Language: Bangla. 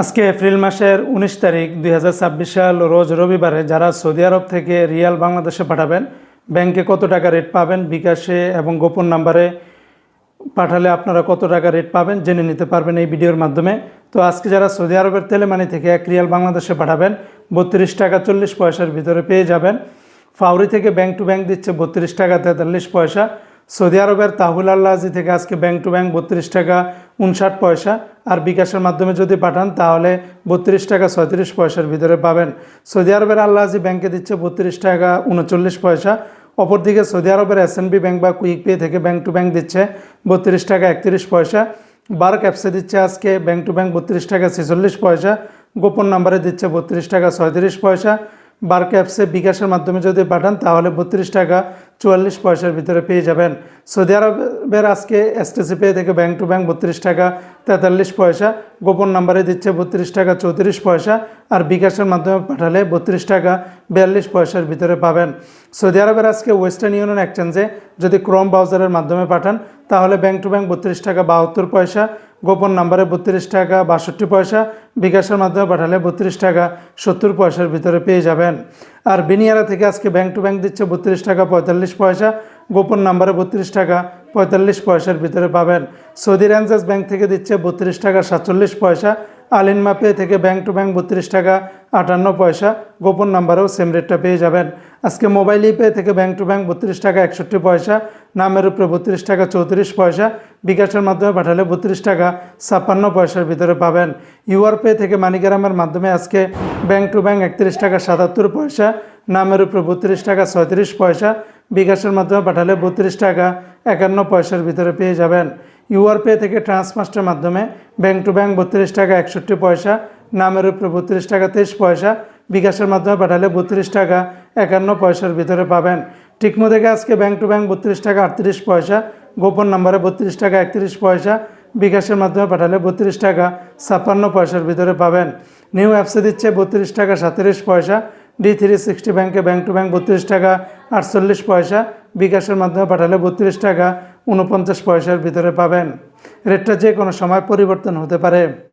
আজকে এপ্রিল মাসের 19 তারিখ 2026 সাল রোজ রবিবারে যারা সৌদি আরব থেকে রিয়াল বাংলাদেশে পাঠাবেন ব্যাংকে কত টাকা রেট পাবেন, বিকাশে এবং গোপন নাম্বারে পাঠালে আপনারা কত টাকা রেট পাবেন জেনে নিতে পারবেন এই ভিডিওর মাধ্যমে। তো আজকে যারা সৌদি আরবের তেলেমানি থেকে 1 রিয়াল বাংলাদেশে পাঠাবেন 32 টাকা 40 পয়সার ভিতরে পেয়ে যাবেন। ফাউরি থেকে ব্যাংক টু ব্যাংক দিচ্ছে 32 টাকা 43 পয়সা। সৌদি আরবের তাহুল আল্লাজি থেকে আজকে ব্যাংক টু ব্যাংক 32 টাকা 59 পয়সা। আর বিকাশের মাধ্যমে যদি পাঠান তাহলে 32 টাকা 36 পয়সার ভিতরে পাবেন। সৌদি আরবের আল্লাজি ব্যাংকে দিচ্ছে 32 টাকা 39 পয়সা। অপরদিকে সৌদি আরবের এসএনবি ব্যাংক বা কুইক পে থেকে ব্যাংক টু ব্যাংক দিচ্ছে 32 টাকা 31 পয়সা। বার্ক অ্যাপসে দিচ্ছে আজকে ব্যাংক টু ব্যাংক 32 টাকা 46 পয়সা। গোপন নাম্বারে দিচ্ছে 32 টাকা 37 পয়সা। বার্ক অ্যাপসে বিকাশের মাধ্যমে যদি পাঠান তাহলে 32 টাকা 44 পয়সার ভিতরে পেয়ে যাবেন। সৌদি আরবের আজকে এসটিসি পে থেকে ব্যাংক টু ব্যাংক 32 টাকা 43 পয়সা। গোপন নাম্বারে দিচ্ছে 32 টাকা 34 পয়সা। আর বিকাশের মাধ্যমে পাঠালে 32 টাকা 42 পয়সার ভিতরে পাবেন। সৌদি আরবের আজকে ওয়েস্টার্ন ইউনিয়ন এক্সচেঞ্জে যদি ক্রোম ব্রাউজারের মাধ্যমে পাঠান তাহলে ব্যাংক টু ব্যাংক 32 টাকা 72 পয়সা। গোপন নাম্বারে 32 টাকা 62 পয়সা। বিকাশের মাধ্যমে পাঠালে 32 টাকা 70 পয়সার ভিতরে পেয়ে যাবেন। আর বিনিয়ারা থেকে আজকে ব্যাংক টু ব্যাংক দিচ্ছে 32 টাকা 45 পয়সা। গোপন নাম্বারে 32 টাকা 45 পয়সার ভিতরে পাবেন। সৌদি রেঞ্জার্স ব্যাংক থেকে দিচ্ছে 32 টাকা 47 পয়সা। আলিনমা পে থেকে ব্যাংক টু ব্যাংক 32 টাকা 58 পয়সা। গোপন নাম্বারেও সেম রেটটা পেয়ে যাবেন। আজকে মোবাইল পে থেকে ব্যাংক টু ব্যাংক 32 টাকা 61 পয়সা। নামের উপরে 32 টাকা 34 পয়সা। বিকাশের মাধ্যমে পাঠালে 32 টাকা 56 পয়সার ভিতরে পাবেন। ইউআর পে থেকে মানিগ্রামের মাধ্যমে আজকে ব্যাংক টু ব্যাংক 31 টাকা 77 পয়সা। নামের উপরে 32 টাকা 36 পয়সা। বিকাশের মাধ্যমে পাঠালে 32 টাকা 51 পয়সার ভিতরে পেয়ে যাবেন। ইউআর পে থেকে ট্রান্সমাস্টের মাধ্যমে ব্যাংক টু ব্যাংক 32 টাকা 61 পয়সা। নামের উপরে 32 টাকা 23 পয়সা। বিকাশের মাধ্যমে পাঠালে 32 টাকা 51 পয়সার ভিতরে পাবেন। টিকমো থেকে আজকে ব্যাংক টু ব্যাংক 32 টাকা 38 পয়সা। গোপন নাম্বারে 32 টাকা 31 পয়সা। বিকাশের মাধ্যমে পাঠালে 32 টাকা 56 পয়সার ভিতরে পাবেন। নিউ অ্যাপসে দিচ্ছে 32 টাকা 37 পয়সা। D360 ব্যাংকে ব্যাংক টু ব্যাংক 32 টাকা 48 পয়সা। বিকাশের মাধ্যমে পাঠালে 32 টাকা 49 পয়সার ভিতরে পাবেন। রেটটা যে কোনো সময় পরিবর্তন হতে পারে।